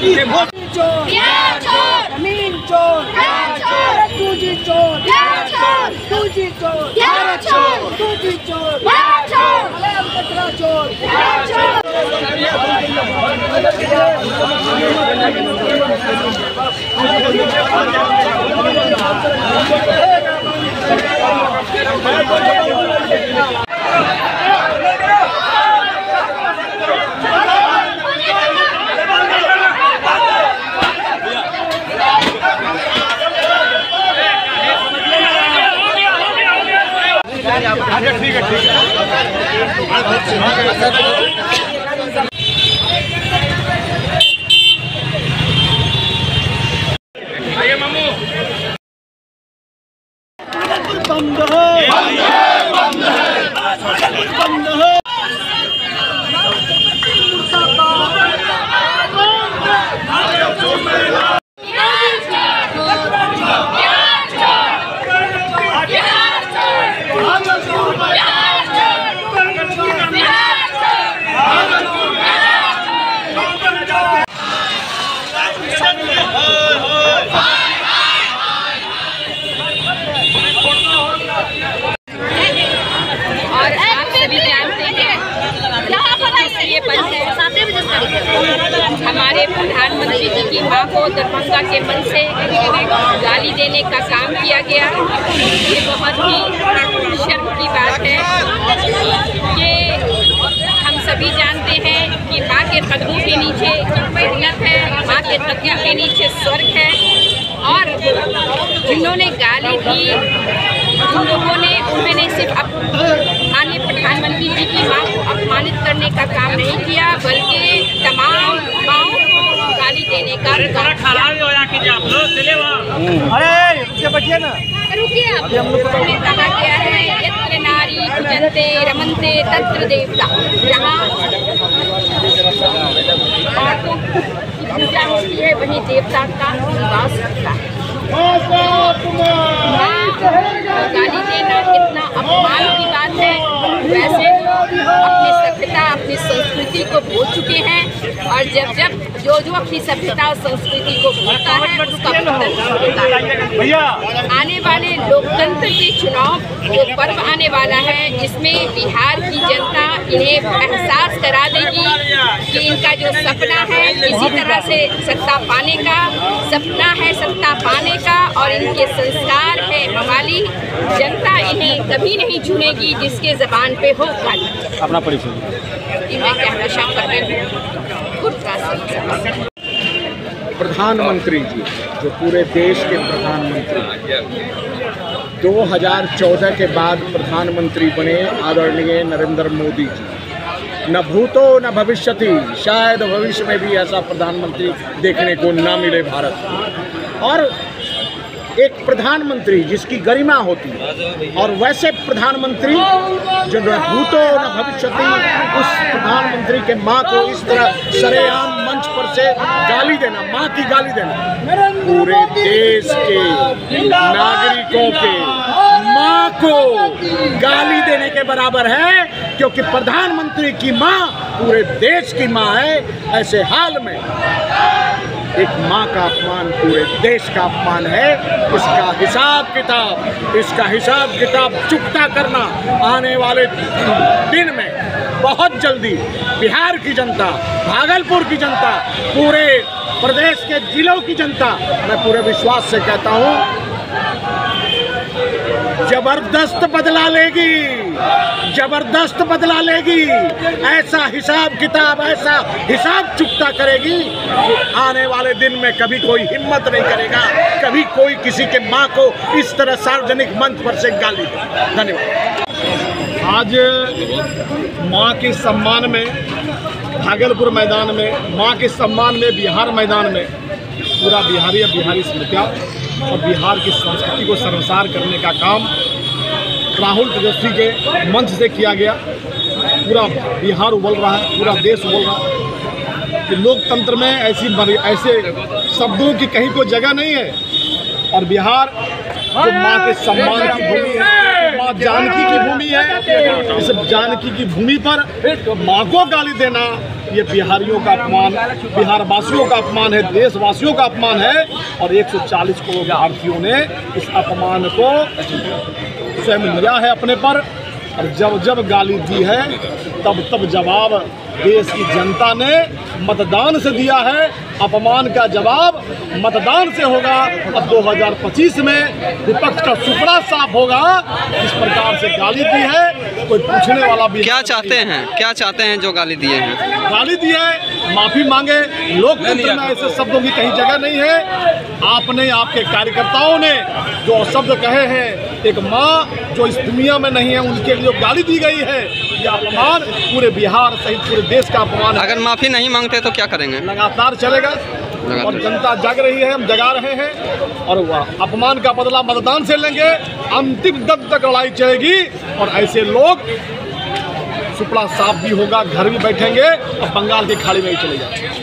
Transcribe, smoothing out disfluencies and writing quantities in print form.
चोर, जमीन चोर, टूजी चोर, टूजी चोर, टूजी चोर, कचरा चोर। ठीक है। आइए मामू। बंद है, बंद है, बंद है। हमारे प्रधानमंत्री जी की मां को दरभंगा के मन से गाली देने का काम किया गया। ये बहुत ही शर्म की बात है कि हम सभी जानते हैं कि मां के कदमों के नीचे जन्नत है, मां के कदमों के नीचे स्वर्ग है। और जिन्होंने गाली दी, उन लोगों ने उन्होंने सिर्फ माननीय प्रधानमंत्री जी की मां को अपमानित करने का काम नहीं किया, बल्कि तमाम माओं को गाली देने का बचिए ना, रुकिए आप। हमें कहा गया है यत्र नारी पूजन्ते रमन्ते तत्र देवता, जहाँ औरतों की पूजा होती है वहीं देवता का निवास होता है। गाली देना इतना अपमान की बात है। वैसे अपनी सभ्यता अपनी संस्कृति को भूल चुके हैं, और जब जो अपनी सभ्यता और संस्कृति को भूलता है उसका होता है। आने वाले लोकतंत्र के चुनाव जो पर्व आने वाला है, इसमें बिहार की जनता इन्हें एहसास करा देगी कि इनका जो सपना है किसी तरह से सत्ता पाने का, सपना है सत्ता पाने का, और इनके संस्कार है मवाली, जनता इन्हें कभी नहीं चुनेगी जिसके ज़बान पे हो गाली। अपना परिचय। मैं कहना चाहूँगा प्रधानमंत्री जी जो पूरे देश के प्रधानमंत्री 2014 के बाद प्रधानमंत्री बने आदरणीय नरेंद्र मोदी जी, न भूतो न भविष्यति, शायद भविष्य में भी ऐसा प्रधानमंत्री देखने को न मिले भारत। और एक प्रधानमंत्री जिसकी गरिमा होती है, और वैसे प्रधानमंत्री जो न भूतो न भविष्यति, उस प्रधानमंत्री के माँ को इस तरह सरेआम मंच पर से गाली देना, माँ की गाली देना, पूरे देश के नागरिकों के माँ को गाली देने के बराबर है, क्योंकि प्रधानमंत्री की माँ पूरे देश की माँ है। ऐसे हाल में एक माँ का अपमान पूरे देश का अपमान है। इसका हिसाब किताब चुकता करना आने वाले दिन में बहुत जल्दी बिहार की जनता, भागलपुर की जनता, पूरे प्रदेश के जिलों की जनता, मैं पूरे विश्वास से कहता हूँ, जबरदस्त बदला लेगी। ऐसा हिसाब चुकता करेगी कि आने वाले दिन में कभी कोई हिम्मत नहीं करेगा, कभी कोई किसी के माँ को इस तरह सार्वजनिक मंच पर से गाली दे। धन्यवाद। आज माँ के सम्मान में भागलपुर मैदान में, माँ के सम्मान में बिहार मैदान में पूरा बिहारी स्मृतियाँ और बिहार की संस्कृति को सर्वसार करने का काम राहुल तेजस्वी के मंच से किया गया। पूरा बिहार उबल रहा है, पूरा देश उबल रहा है कि लोकतंत्र में ऐसे शब्दों की कहीं कोई जगह नहीं है। और बिहार जो माँ के सम्मान की भूमि है, माँ माँ जानकी की भूमि है। इस जानकी की भूमि पर माँ को गाली देना ये बिहारियों का अपमान, बिहार वासियों का अपमान है, देशवासियों का अपमान है। और 140 करोड़ भारतीयों ने इस अपमान को स्वयं लिया है अपने पर। और जब जब गाली दी है तब तब जवाब देश की जनता ने मतदान से दिया है। अपमान का जवाब मतदान से होगा। अब 2025 में विपक्ष का सुपड़ा साफ होगा। इस प्रकार से गाली दी है कोई पूछने वाला भी क्या चाहते हैं जो गाली दिए हैं? गाली दी है, माफी मांगे। लोकतंत्र में ऐसे शब्दों की कहीं जगह नहीं है। आपने, आपके कार्यकर्ताओं ने जो शब्द कहे हैं, एक माँ जो इस दुनिया में नहीं है उनके लिए गाली दी गई है, यह अपमान पूरे बिहार सहित पूरे देश का अपमान है। अगर माफी नहीं मांगते तो क्या करेंगे? लगातार चलेगा और जनता जाग रही है, हम जगा रहे हैं और वह अपमान का बदला मतदान से लेंगे। अंतिम दम तक लड़ाई चलेगी और ऐसे लोग सुपड़ा साफ भी होगा, घर भी बैठेंगे और बंगाल की खाड़ी में ही चले जाएंगे।